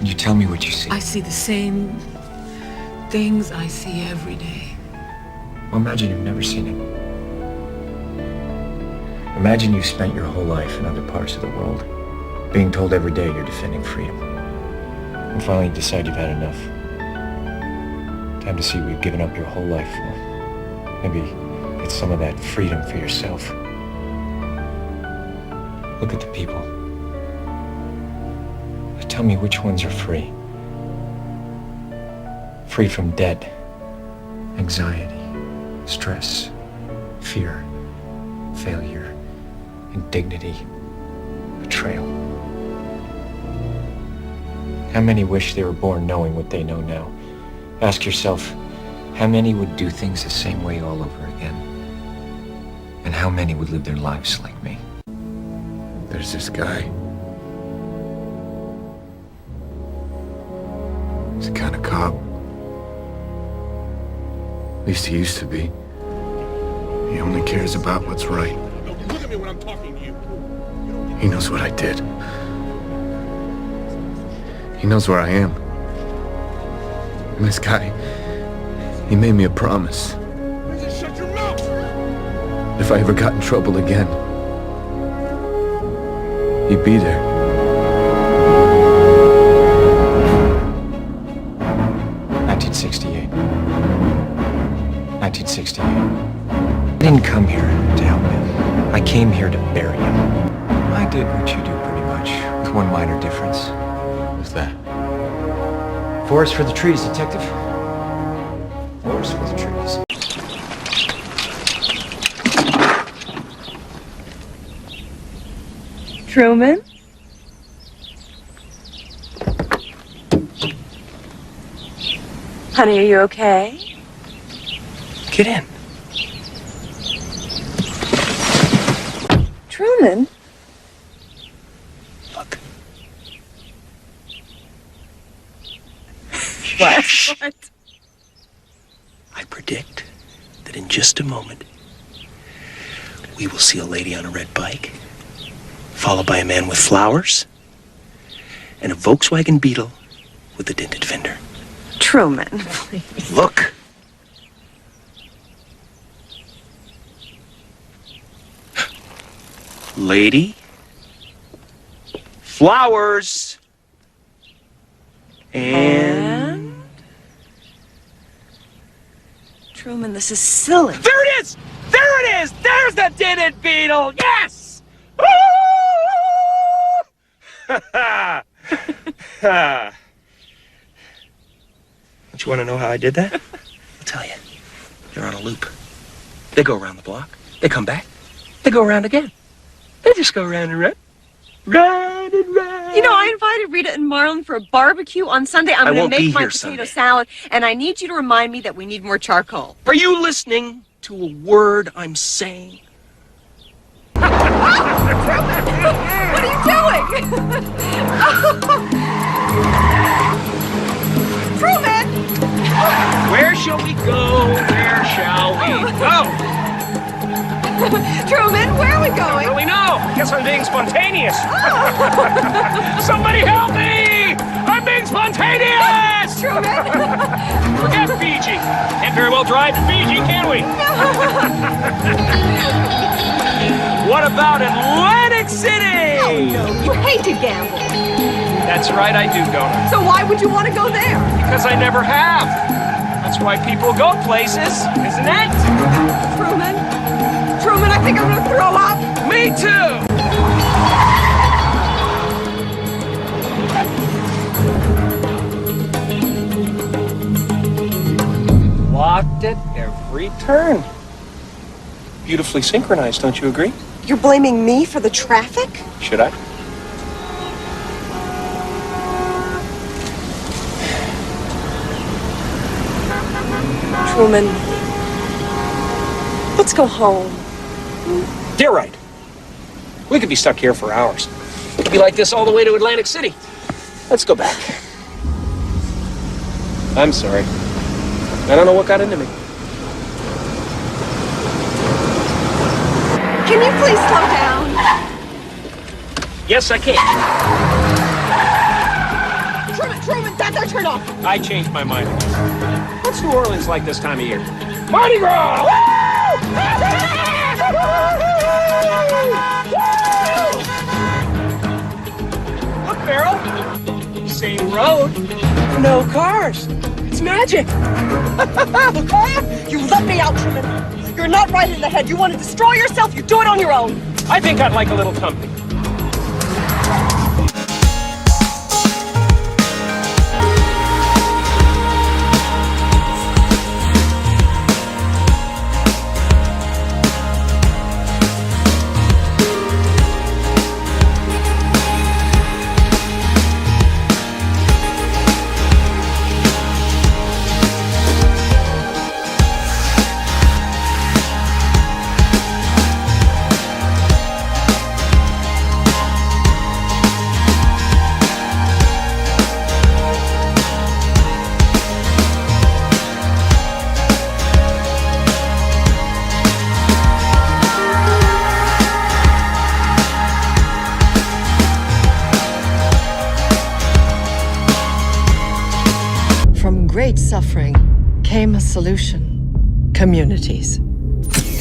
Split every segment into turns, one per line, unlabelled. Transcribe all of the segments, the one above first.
Can you tell me what you see?
I see the same things I see every day.
Well, imagine you've never seen it. Imagine you've spent your whole life in other parts of the world, being told every day you're defending freedom. And finally you decide you've had enough. Time to see what you've given up your whole life for. Maybe get some of that freedom for yourself. Look at the people. Tell me which ones are free. Free from debt, anxiety, stress, fear, failure, indignity, betrayal. How many wish they were born knowing what they know now? Ask yourself, how many would do things the same way all over again? And how many would live their lives like me?
There's this guy. He's the kind of cop. At least he used to be. He only cares about what's right.
Look at me when I'm talking to you.
He knows what I did. He knows where I am. And this guy, he made me a promise.
Just shut your mouth!
If I ever got in trouble again, he'd be there.
1968. 1968. I didn't come here to help him. I came here to bury him. I did what you do pretty much, with one minor difference.
What's that?
Forest for the trees, detective. Forest for the trees.
Truman? Honey, are you okay?
Get in.
Truman?
Look.
What? What?
I predict that in just a moment, we will see a lady on a red bike, followed by a man with flowers, and a Volkswagen Beetle with a dented fender.
Truman, please.
Look! Lady, flowers, and...
Truman, this is silly.
There it is! There it is! There's the dented beetle! Yes! Don't you want to know how I did that? I'll tell you. They're on a loop. They go around the block. They come back. They go around again. They just go round and round. Round and round.
You know, I invited Rita and Marlon for a barbecue on Sunday. I'm going to make my potato salad, and I need you to remind me that we need more charcoal.
Are you listening to a word I'm saying?
What are you doing? Truman!
Where shall we go? Where shall we go?
Truman, where are we
I
going?
don't really know. I guess I'm being spontaneous. Somebody help me! I'm being spontaneous!
Truman!
Forget Fiji. Can't very well drive to Fiji, can we? What about Atlantic City?
Oh, no, you hate to gamble.
That's right, I do, don't I?
So why would you want to go there?
Because I never have. That's why people go places, isn't it?
Truman? Truman, I think I'm going to throw up.
Me too! Locked at every turn. Beautifully synchronized, don't you agree?
You're blaming me for the traffic?
Should I?
Truman, let's go home.
You're right. We could be stuck here for hours. It could be like this all the way to Atlantic City. Let's go back. I'm sorry. I don't know what got into me.
Can you please slow down?
Yes, I can.
Truman, Truman, that's our turn off.
I changed my mind. What's New Orleans like this time of year? Mardi Gras! Look, Farrell. Same road. No cars. It's magic.
You let me out, Truman. You're not right in the head. You want to destroy yourself, you do it on your own.
I think I'd like a little company.
From great suffering came a solution. Communities.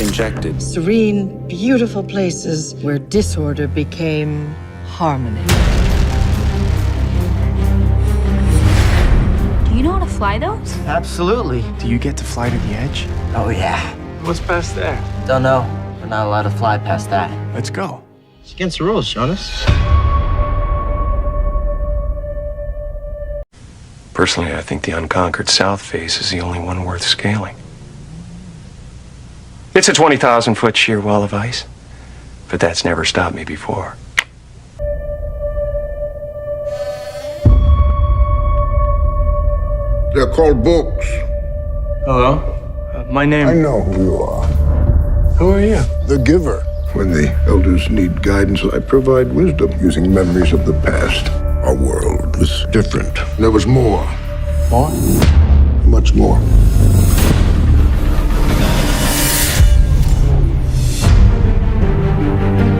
Injected.
Serene, beautiful places where disorder became harmony.
Do you know how to fly those?
Absolutely.
Do you get to fly to the edge?
Oh, yeah.
What's past there?
Don't know. We're not allowed to fly past that.
Let's go.
It's against the rules, Jonas.
Personally, I think the unconquered South face is the only one worth scaling. It's a 20,000-foot sheer wall of ice, but that's never stopped me before.
They're called books.
Hello? My name...
I know who you are.
Who are you?
The giver. When the elders need guidance, I provide wisdom using memories of the past. Our world was different. There was more.
More?
Much more.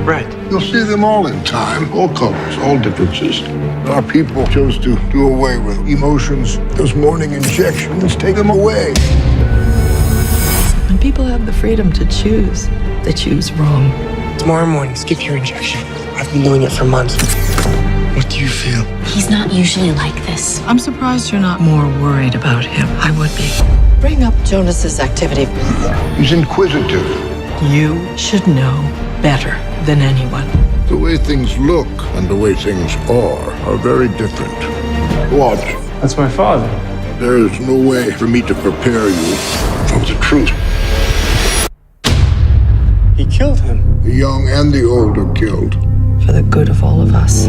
Red.
You'll see them all in time. All colors, all differences. Our people chose to do away with emotions. Those morning injections take them away.
When people have the freedom to choose, they choose wrong.
Tomorrow morning, skip your injection. I've been doing it for months. What do you feel?
He's not usually like this.
I'm surprised you're not more worried about him. I would be. Bring up Jonas's activity.
He's inquisitive.
You should know better than anyone.
The way things look and the way things are very different. Watch.
That's my father.
There is no way for me to prepare you for the truth.
He killed him.
The young and the old are killed.
For the good of all of us.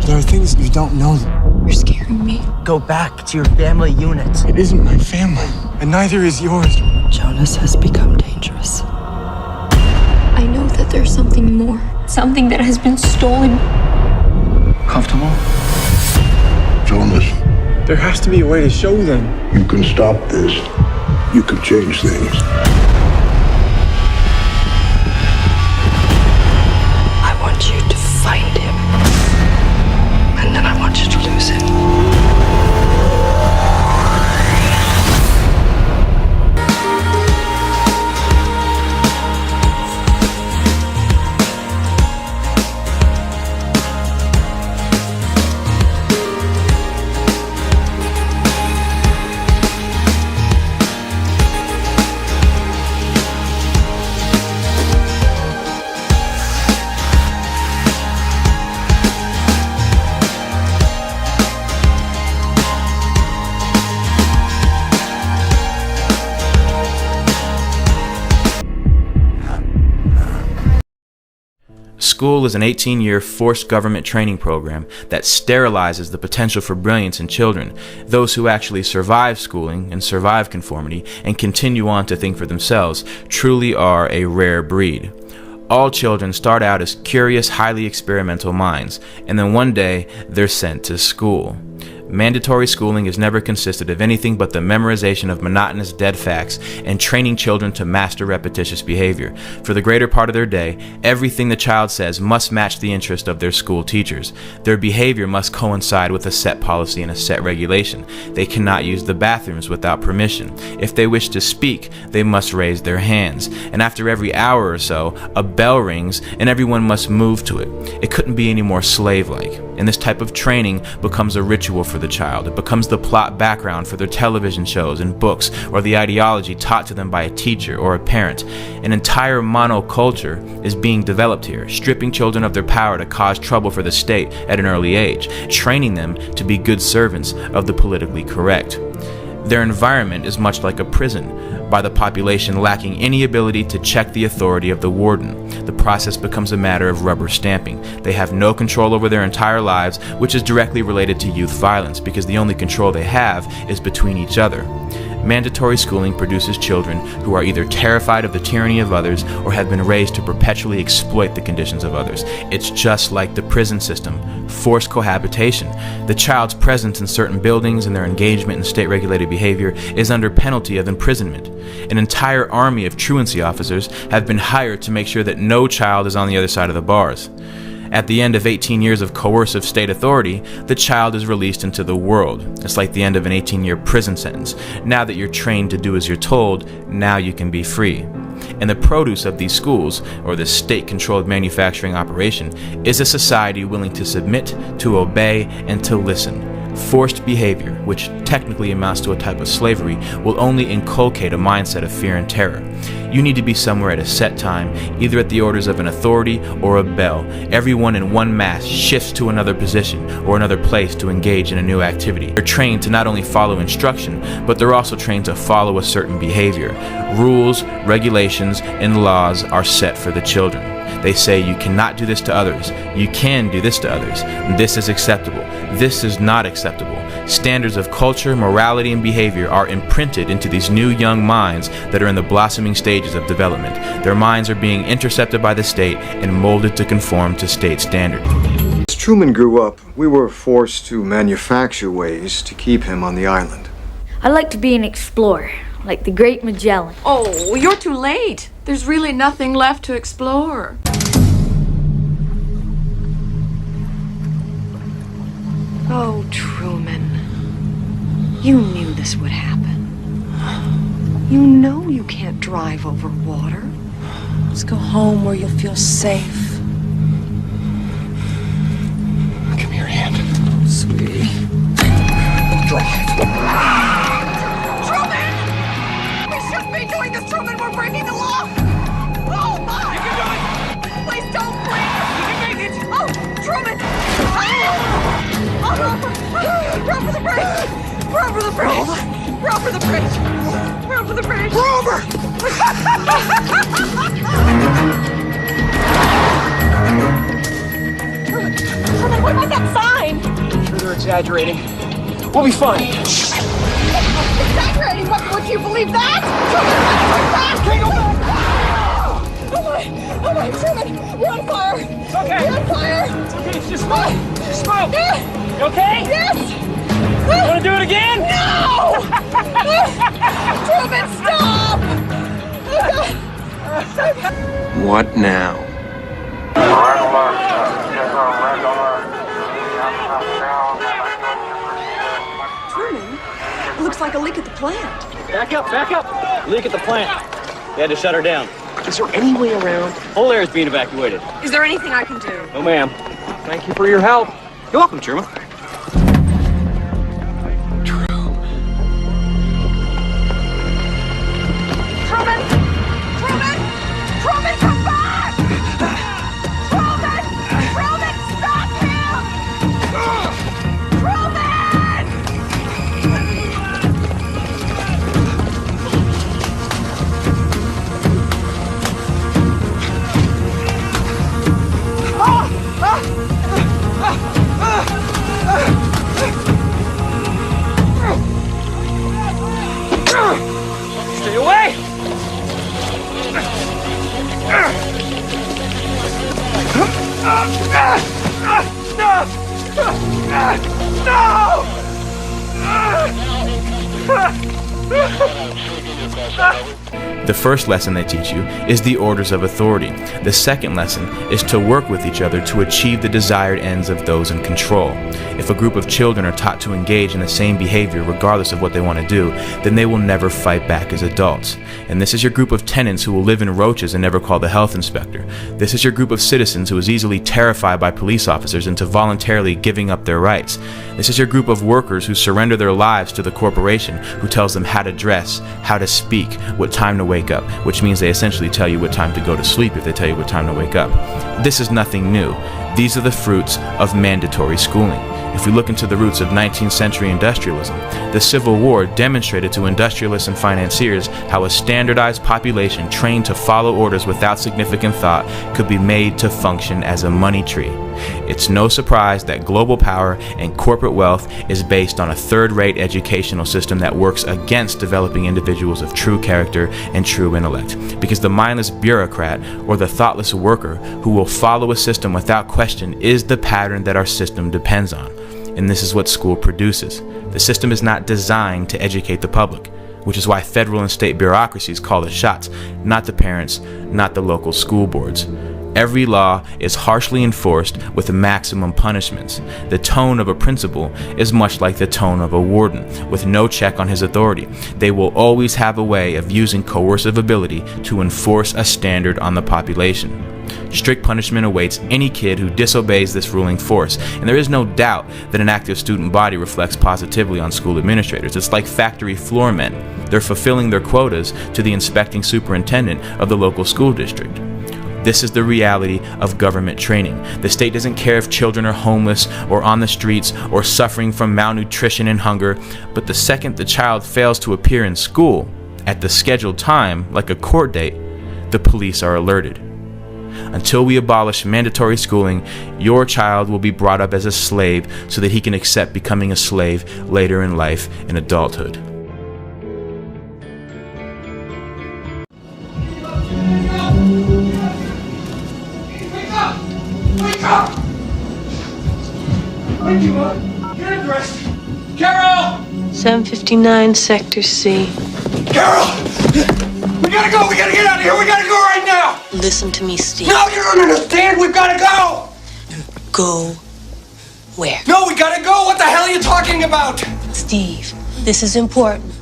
There are things you don't know.
You're scaring me.
Go back to your family unit.
It isn't my family, and neither is yours.
Jonas has become dangerous.
I know that there's something more. Something that has been stolen.
Comfortable?
Jonas,
There has to be a way to show them.
you can stop this. You can change things.
I want you to find him. And then I want you to lose him.
School is an 18-year forced government training program that sterilizes the potential for brilliance in children. Those who actually survive schooling and survive conformity and continue on to think for themselves truly are a rare breed. All children start out as curious, highly experimental minds, and then one day they're sent to school. Mandatory schooling has never consisted of anything but the memorization of monotonous dead facts and training children to master repetitious behavior. For the greater part of their day, everything the child says must match the interest of their school teachers. Their behavior must coincide with a set policy and a set regulation. They cannot use the bathrooms without permission. If they wish to speak, they must raise their hands. And after every hour or so, a bell rings and everyone must move to it. It couldn't be any more slave-like. And this type of training becomes a ritual for the child. It becomes the plot background for their television shows and books, or the ideology taught to them by a teacher or a parent. An entire monoculture is being developed here, stripping children of their power to cause trouble for the state at an early age, training them to be good servants of the politically correct. Their environment is much like a prison, by the population lacking any ability to check the authority of the warden. The process becomes a matter of rubber stamping. They have no control over their entire lives, which is directly related to youth violence, because the only control they have is between each other. Mandatory schooling produces children who are either terrified of the tyranny of others or have been raised to perpetually exploit the conditions of others. It's just like the prison system, forced cohabitation. The child's presence in certain buildings and their engagement in state-regulated behavior is under penalty of imprisonment. An entire army of truancy officers have been hired to make sure that no child is on the other side of the bars. At the end of 18 years of coercive state authority, the child is released into the world. It's like the end of an 18-year prison sentence. Now that you're trained to do as you're told, now you can be free. And the produce of these schools, or this state-controlled manufacturing operation, is a society willing to submit, to obey, and to listen. Forced behavior, which technically amounts to a type of slavery, will only inculcate a mindset of fear and terror. You need to be somewhere at a set time, either at the orders of an authority or a bell. Everyone in one mass shifts to another position or another place to engage in a new activity. They're trained to not only follow instruction, but they're also trained to follow a certain behavior. Rules, regulations, and laws are set for the children. They say you cannot do this to others. You can do this to others. This is acceptable. This is not acceptable. Standards of culture, morality, and behavior are imprinted into these new young minds that are in the blossoming stages of development. Their minds are being intercepted by the state and molded to conform to state standard.
As Truman grew up, we were forced to manufacture ways to keep him on the island.
I'd like to be an explorer, like the great Magellan.
Oh, you're too late. There's really nothing left to explore. Oh, Truman. You knew this would happen. You know you can't drive over water. Let's go home where you'll feel safe.
Give me your hand.
Sweetie.
Drive.
Truman! We shouldn't be doing this, Truman! We're breaking the law! Oh, my! You can do it! Please don't, please! You can make it! Oh, Truman! Oh, run for the bridge! Run for the bridge! Run for the bridge! Run for the bridge!
Rover!
Truman, what about that sign?
I'm sure they're exaggerating. We'll be fine.
Exaggerating? What, do you believe that? Truman, go back! Oh my, Truman, we're on fire!
It's okay.
We're on fire!
It's okay, it's just smoke. Just smoke.
Yeah.
You okay?
Yes!
You want to do it again?
No! Truman, stop!
What now?
Truman, looks like a leak at the plant.
Back up, back up! Leak at the plant. They had to shut her down.
Is there any way around?
Whole area is being evacuated.
Is there anything I can do?
No, ma'am.
Thank you for your help.
You're welcome, Truman.
Truman! Truman! Truman, come back! Truman! Truman, stop him! Truman!
Stay away! No!
The first lesson they teach you is the orders of authority. The second lesson is to work with each other to achieve the desired ends of those in control. If a group of children are taught to engage in the same behavior regardless of what they want to do, then they will never fight back as adults. And this is your group of tenants who will live in roaches and never call the health inspector. This is your group of citizens who is easily terrified by police officers into voluntarily giving up their rights. This is your group of workers who surrender their lives to the corporation who tells them how to dress, how to speak, what time to wake up, which means they essentially tell you what time to go to sleep if they tell you what time to wake up. This is nothing new. These are the fruits of mandatory schooling. If we look into the roots of 19th century industrialism, the Civil War demonstrated to industrialists and financiers how a standardized population trained to follow orders without significant thought could be made to function as a money tree. It's no surprise that global power and corporate wealth is based on a third-rate educational system that works against developing individuals of true character and true intellect, because the mindless bureaucrat or the thoughtless worker who will follow a system without question is the pattern that our system depends on. And this is what school produces. The system is not designed to educate the public, which is why federal and state bureaucracies call the shots, not the parents, not the local school boards. Every law is harshly enforced with maximum punishments. The tone of a principal is much like the tone of a warden, with no check on his authority. They will always have a way of using coercive ability to enforce a standard on the population. Strict punishment awaits any kid who disobeys this ruling force, and there is no doubt that an active student body reflects positively on school administrators. It's like factory floor men. They're fulfilling their quotas to the inspecting superintendent of the local school district. This is the reality of government training. The state doesn't care if children are homeless or on the streets or suffering from malnutrition and hunger, but the second the child fails to appear in school at the scheduled time, like a court date, the police are alerted. Until we abolish mandatory schooling, your child will be brought up as a slave so that he can accept becoming a slave later in life in adulthood.
Wake up! Wake you up! Get dressed! Carol!
759 Sector C.
Carol! We gotta go! We gotta get out of here! We gotta go right now!
Listen to me, Steve.
No, you don't understand! We've gotta go!
Go where?
No, we gotta go! What the hell are you talking about?
Steve, this is important.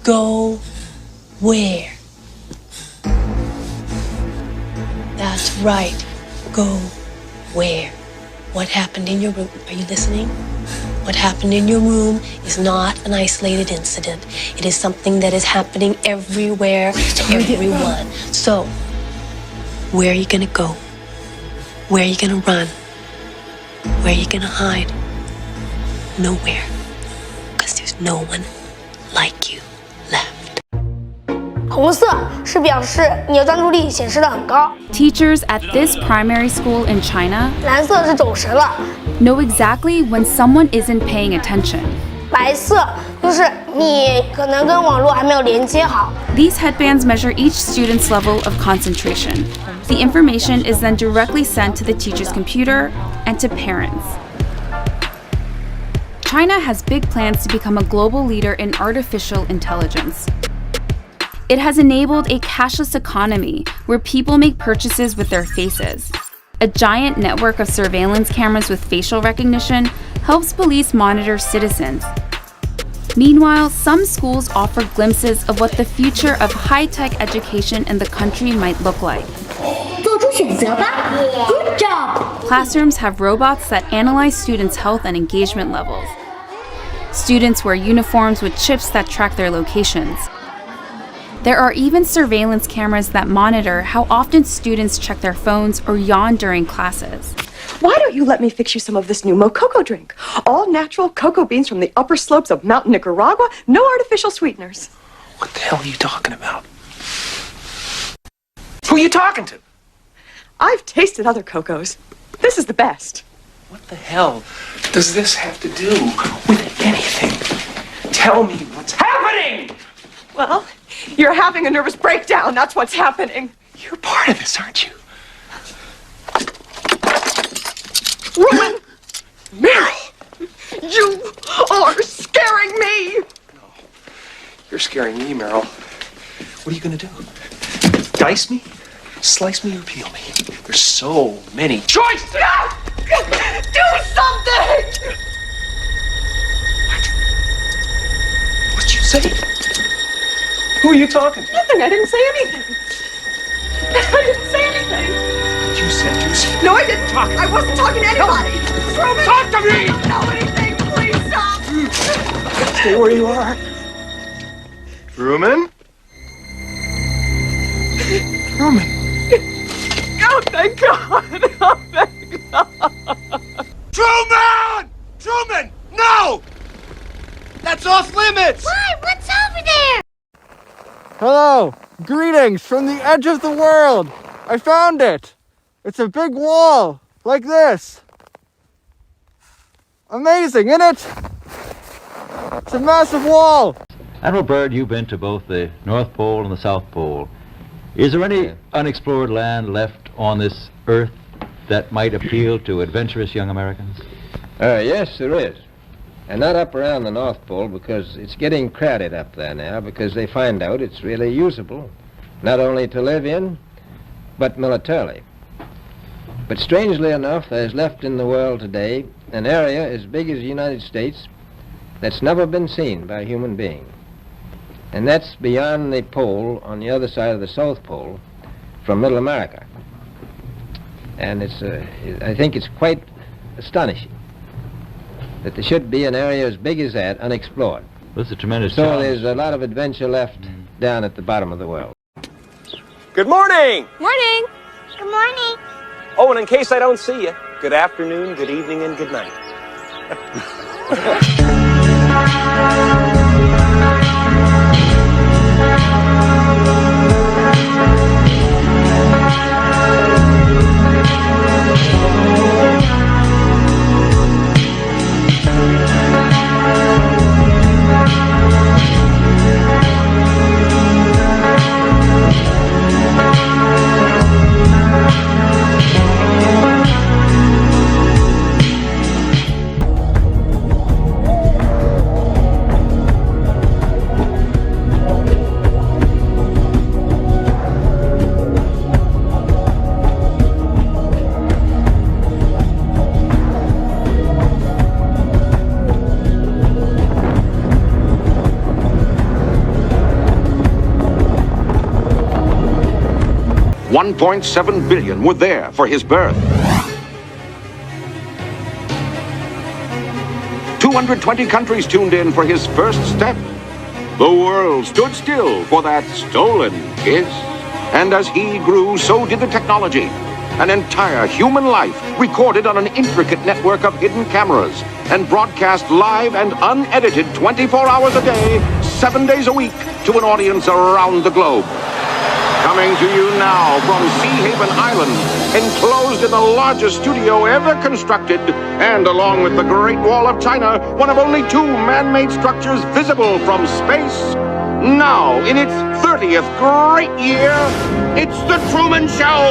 Go where? That's right. Go where? What happened in your room? Are you listening? What happened in your room is not an isolated incident. It is something that is happening everywhere to everyone. So, where are you gonna go? Where are you gonna run? Where are you gonna hide? Nowhere. Because there's no one like you left.
红色是表示你的专注力显示得很高。
Teachers at this primary school in China
蓝色是走神了。
know exactly when someone isn't paying attention.
白色就是你可能跟网络还没有连接好。
These headbands measure each student's level of concentration. The information is then directly sent to the teacher's computer and to parents. China has big plans to become a global leader in artificial intelligence. It has enabled a cashless economy where people make purchases with their faces. A giant network of surveillance cameras with facial recognition helps police monitor citizens. Meanwhile, some schools offer glimpses of what the future of high-tech education in the country might look like.
做出选择吧 Good job!
Classrooms have robots that analyze students' health and engagement levels. Students wear uniforms with chips that track their locations. There are even surveillance cameras that monitor how often students check their phones or yawn during classes.
Why don't you let me fix you some of this new Mococo drink? All natural cocoa beans from the upper slopes of Mountain Nicaragua, no artificial sweeteners.
What the hell are you talking about? Who are you talking to?
I've tasted other cocos. This is the best.
What the hell does this have to do with anything? Tell me what's happening!
Well, you're having a nervous breakdown. That's what's happening.
You're part of this, aren't you?
Roman! Meryl! You are scaring me!
scaring me, Meryl. What are you gonna do? Dice me? Slice me or peel me? There's so many choices!
No! Do something!
What'd you say? Who are you talking to?
Nothing. I didn't say anything. I didn't say anything.
You said you said.
No, I didn't talk. I wasn't talking to anybody. Truman!
Talk to me!
I don't know anything. Please stop.
Stay where you are.
Truman?
Truman.
Oh, thank God. Oh, thank God.
Truman! Truman! No! That's off limits!
Why? What's over there?
Hello! Greetings from the edge of the world! I found it! It's a big wall, like this. Amazing, isn't it? It's a massive wall.
Admiral Byrd, you've been to both the North Pole and the South Pole. Is there any unexplored land left on this Earth that might appeal to adventurous young Americans?
Yes, there is. And not up around the North Pole, because it's getting crowded up there now, because they find out it's really usable, not only to live in, but militarily. But strangely enough, there's left in the world today an area as big as the United States that's never been seen by a human being. And that's beyond the pole on the other side of the South Pole from Middle America. And I think it's quite astonishing that there should be an area as big as that unexplored.
That's a tremendous
So
challenge.
there's a lot of adventure left down at the bottom of the world.
Good morning!
Morning. Good morning.
Oh, and in case I don't see you, good afternoon, good evening, and good night.
$1.7 billion were there for his birth. 220 countries tuned in for his first step. The world stood still for that stolen kiss. And as he grew, so did the technology. An entire human life recorded on an intricate network of hidden cameras and broadcast live and unedited 24 hours a day, 7 days a week to an audience around the globe. Coming to you now from Sea Haven Island, enclosed in the largest studio ever constructed, and along with the Great Wall of China, one of only 2 man-made structures visible from space. Now, in its 30th great year, it's The Truman Show!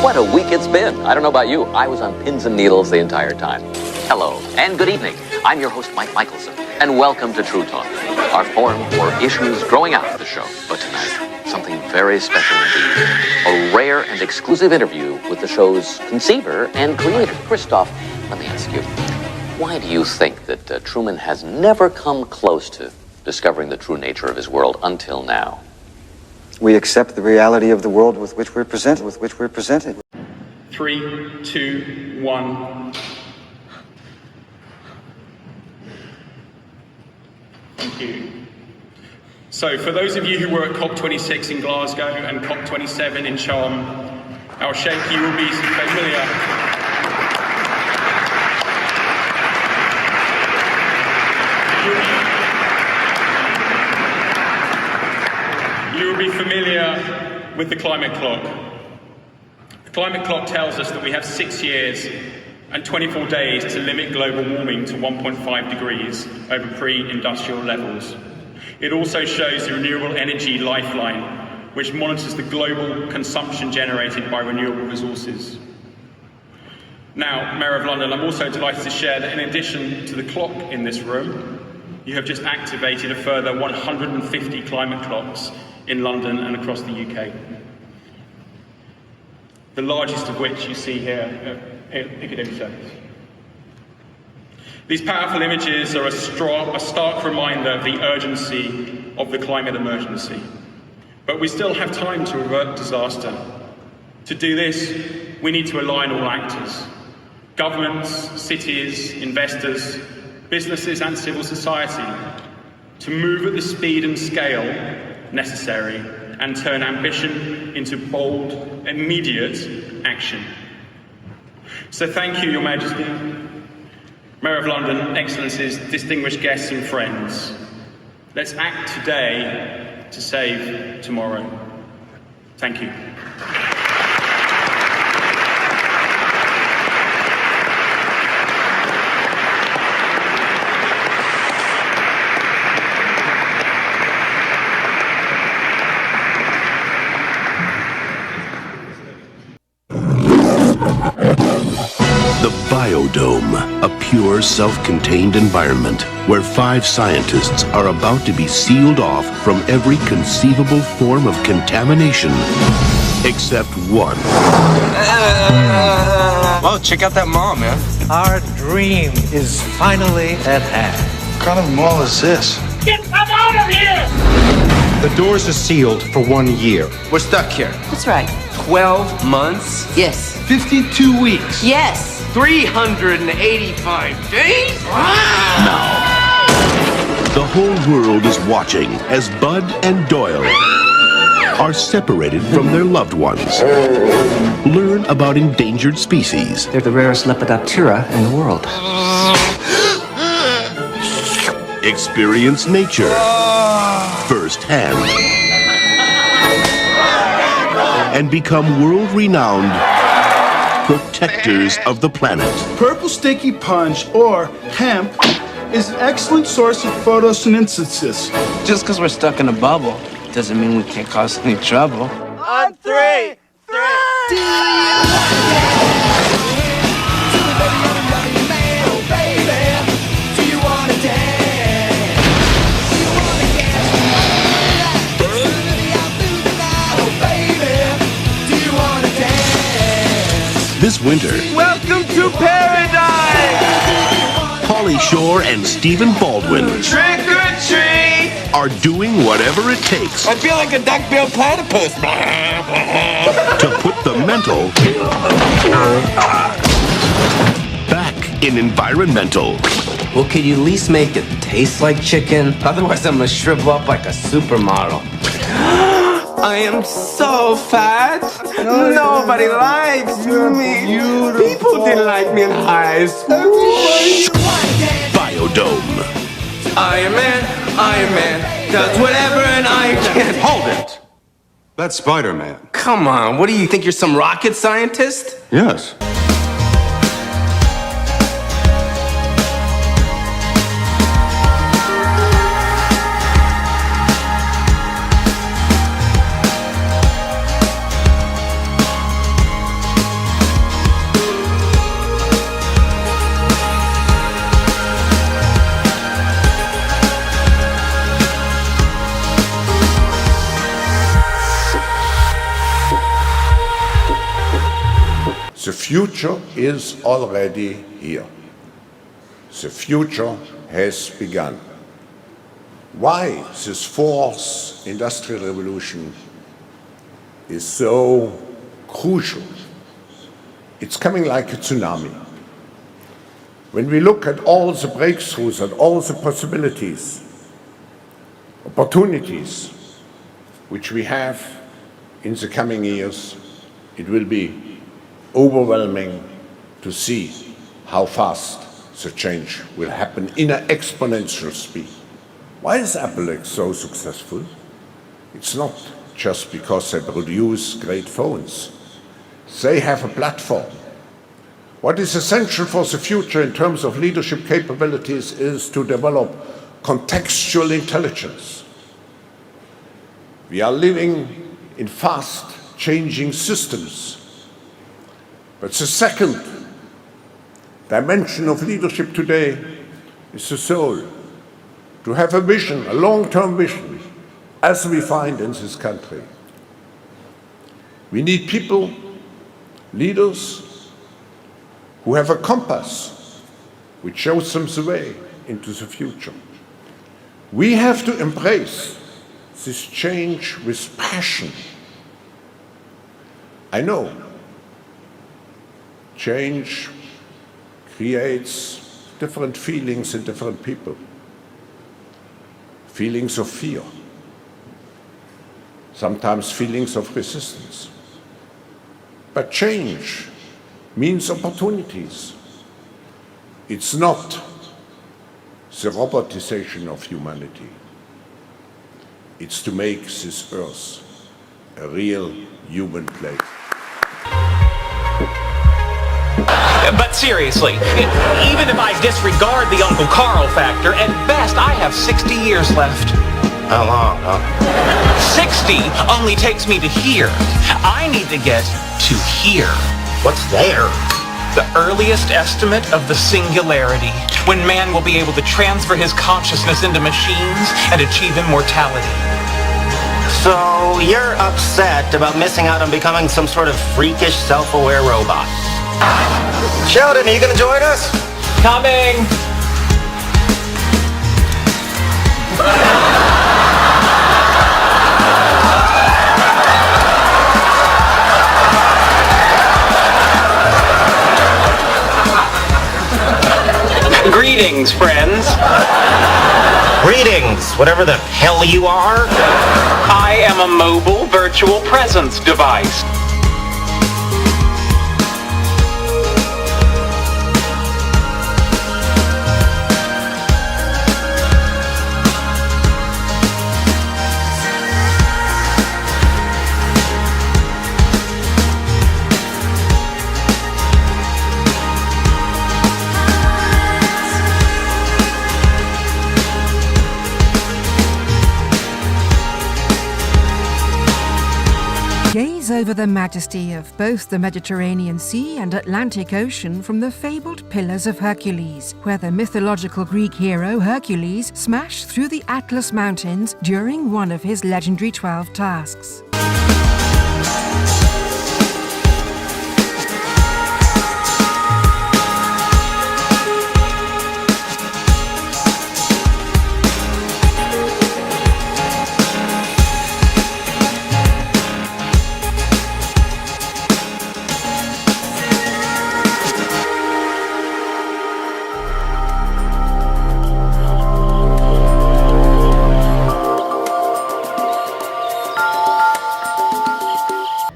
What a week it's been. I don't know about you. I was on pins and needles the entire time. Hello, and good evening. I'm your host, Mike Michelson, and welcome to True Talk, our forum for issues growing out of the show. But tonight, something very special indeed. A rare and exclusive interview with the show's conceiver and creator. Christoph, let me ask you, why do you think that Truman has never come close to discovering the true nature of his world until now?
We accept the reality of the world with which we're presented.
3, 2, 1. Thank you. So, for those of you who were at COP26 in Glasgow and COP27 in Sharm el-Sheikh, you will be familiar. You will be familiar with the climate clock. The climate clock tells us that we have 6 years and 24 days to limit global warming to 1.5 degrees over pre-industrial levels. It also shows the renewable energy lifeline, which monitors the global consumption generated by renewable resources. Now, Mayor of London, I'm also delighted to share that in addition to the clock in this room, you have just activated a further 150 climate clocks in London and across the UK. The largest of which you see here at Piccadilly Circus. These powerful images are a stark reminder of the urgency of the climate emergency. But we still have time to avert disaster. To do this, we need to align all actors. Governments, cities, investors, businesses and civil society to move at the speed and scale necessary and turn ambition into bold, immediate action. So thank you, Your Majesty, Mayor of London, Excellencies, distinguished guests and friends. Let's act today to save tomorrow. Thank you.
The Biodome, a pure, self-contained environment where 5 scientists are about to be sealed off from every conceivable form of contamination, except one.
Well, check out that mall, man.
Our dream is finally at hand.
What kind of mall is this?
Get them out of here!
The doors are sealed for 1 year. We're stuck here.
That's right.
12 months?
Yes.
52 weeks?
Yes.
385 days?
Now, the whole world is watching as Bud and Doyle are separated from their loved ones. Learn about endangered species.
They're the rarest Lepidoptera in the world.
Experience nature firsthand. And become world-renowned protectors of the planet.
Purple sticky punch, or hemp, is an excellent source of photosynthesis.
Just because we're stuck in a bubble doesn't mean we can't cause any trouble.
On 3, 3.
This winter,
Welcome to paradise!
Pauly Shore and Stephen Baldwin
Trick or treat!
are doing whatever it takes
I feel like a duck-billed platypus.
to put the mental back in environmental.
Well, could you at least make it taste like chicken? Otherwise, I'm gonna shrivel up like a supermodel. I am so fat. Nobody likes me. People didn't like me in high school.
Biodome.
Iron Man, does whatever and I can.
Hold it.
That's Spider-Man.
Come on, what do you think? You're some rocket scientist?
Yes.
The future is already here. The future has begun. Why this fourth industrial revolution is so crucial? It's coming like a tsunami. When we look at all the breakthroughs, at all the possibilities, opportunities which we have in the coming years, it will be overwhelming to see how fast the change will happen in an exponential speed. Why is Apple so successful? It's not just because they produce great phones. They have a platform. What is essential for the future in terms of leadership capabilities is to develop contextual intelligence. We are living in fast changing systems. But the second dimension of leadership today is the soul. To have a vision, a long-term vision, as we find in this country. We need people, leaders, who have a compass which shows them the way into the future. We have to embrace this change with passion. I know change creates different feelings in different people. Feelings of fear, sometimes feelings of resistance. But change means opportunities. It's not the robotization of humanity. It's to make this earth a real human place.
But seriously, even if I disregard the Uncle Carl factor, at best I have 60 years left.
How long, huh?
60 only takes me to here. I need to get to here.
What's there?
The earliest estimate of the singularity, when man will be able to transfer his consciousness into machines and achieve immortality.
So you're upset about missing out on becoming some sort of freakish, self-aware robot. Sheldon, are you going to join us?
Coming! Greetings, friends.
Greetings, whatever the hell you are.
I am a mobile virtual presence device.
Gaze over the majesty of both the Mediterranean Sea and Atlantic Ocean from the fabled Pillars of Hercules, where the mythological Greek hero Hercules smashed through the Atlas Mountains during one of his legendary 12 tasks.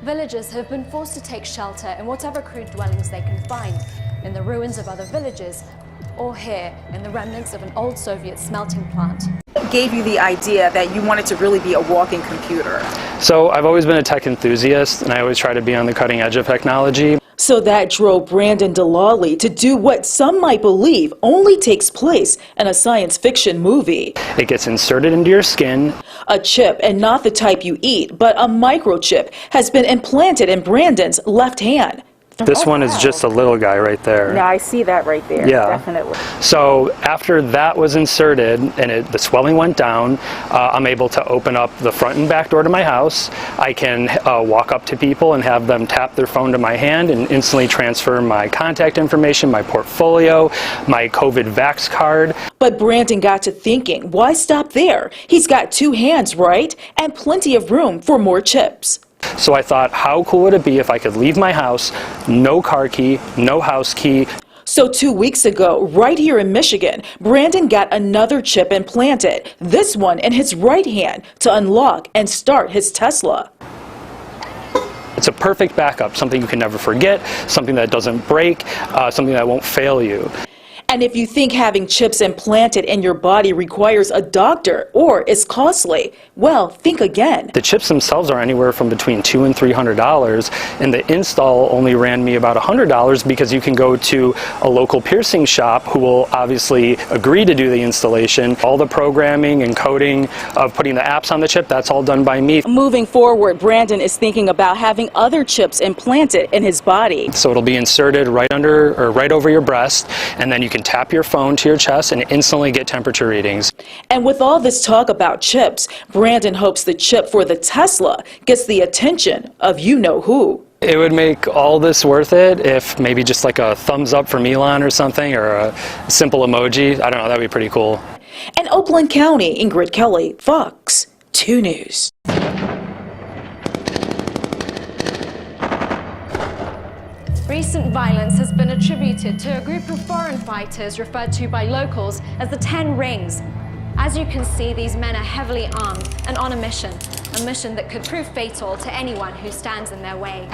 Villagers have been forced to take shelter in whatever crude dwellings they can find, in the ruins of other villages, or here in the remnants of an old Soviet smelting plant.
What gave you the idea that you wanted to really be a walking computer?
So I've always been a tech enthusiast, and I always try to be on the cutting edge of technology.
So that drove Brandon Delali to do what some might believe only takes place in a science fiction movie.
It gets inserted into your skin.
A chip, and not the type you eat, but a microchip, has been implanted in Brandon's left hand.
This one is just a little guy right there.
Now I see that right there,
yeah.
Definitely.
So after that was inserted and the swelling went down, I'm able to open up the front and back door to my house. I can walk up to people and have them tap their phone to my hand and instantly transfer my contact information, my portfolio, my COVID vax card.
But Brandon got to thinking, why stop there? He's got two hands, right? And plenty of room for more chips.
So I thought, how cool would it be if I could leave my house, no car key, no house key.
So 2 weeks ago, right here in Michigan, Brandon got another chip implanted, this one in his right hand, to unlock and start his Tesla.
It's a perfect backup, something you can never forget, something that doesn't break, something that won't fail you.
And if you think having chips implanted in your body requires a doctor or is costly, well, think again.
The chips themselves are anywhere from between $200 and $300, and the install only ran me about $100 because you can go to a local piercing shop who will obviously agree to do the installation. All the programming and coding of putting the apps on the chip, that's all done by me.
Moving forward, Brandon is thinking about having other chips implanted in his body.
So it'll be inserted right under or right over your breast, and then you can tap your phone to your chest and instantly get temperature readings.
And with all this talk about chips, Brandon hopes the chip for the Tesla gets the attention of you-know-who.
It would make all this worth it if maybe just like a thumbs up from Elon or something, or a simple emoji. I don't know, that'd be pretty cool.
In Oakland County, Ingrid Kelly, Fox 2 News.
Recent violence has been attributed to a group of foreign fighters referred to by locals as the 10 Rings. As you can see, these men are heavily armed and on a mission that could prove fatal to anyone who stands in their way.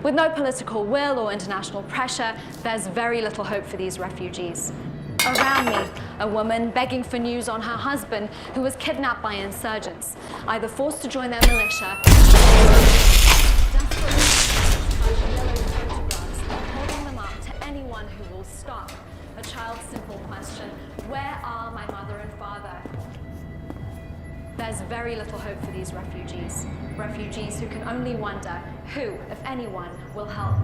With no political will or international pressure, there's very little hope for these refugees. Around me, a woman begging for news on her husband who was kidnapped by insurgents, either forced to join their militia, holding them up to anyone who will stop. A child's simple question, where are my mother and father? There's very little hope for these refugees. Refugees who can only wonder who, if anyone, will help.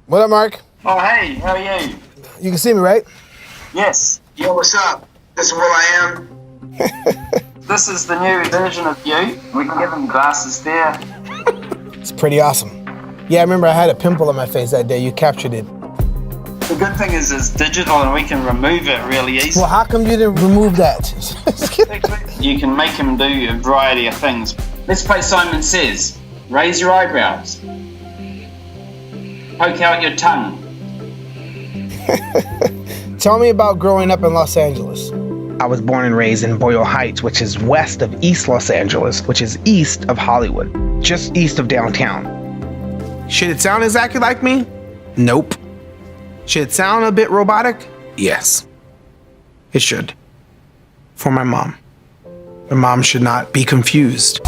What up, Mark?
Oh, hey, how are you?
You can see me, right?
Yes. Yo, what's up? This is Will I Am. This is the new version of you. We can give him glasses there.
It's pretty awesome. Yeah, I remember I had a pimple on my face that day. You captured it.
The good thing is it's digital and we can remove it really easily.
Well, how come you didn't remove that?
You can make him do a variety of things. Let's play Simon Says. Raise your eyebrows. Poke out your tongue.
Tell me about growing up in Los Angeles.
I was born and raised in Boyle Heights, which is west of East Los Angeles, which is east of Hollywood, just east of downtown. Should it sound exactly like me? Nope. Should it sound a bit robotic? Yes. It should. For my mom. My mom should not be confused.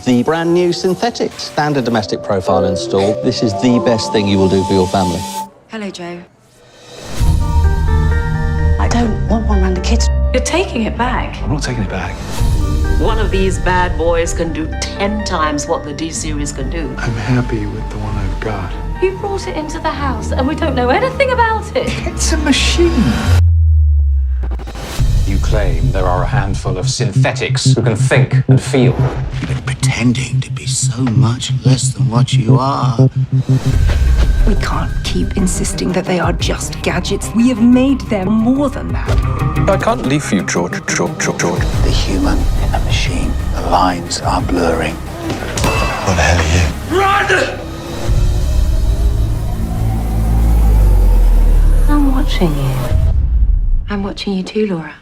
The brand new synthetic standard domestic profile installed. This is the best thing you will do for your family.
Hello, Joe. I don't want one around the kids. You're taking it back.
I'm not taking it back.
One of these bad boys can do 10 times what the D series can do.
I'm happy with the one I've got.
You brought it into the house and we don't know anything about it.
It's a machine.
You claim there are a handful of synthetics who can think and feel.
You're pretending to be so much less than what you are.
We can't keep insisting that they are just gadgets. We have made them more than that.
I can't leave for you, George.
The human in the machine. The lines are blurring. What the hell are you?
Run! I'm watching you. I'm watching you too, Laura.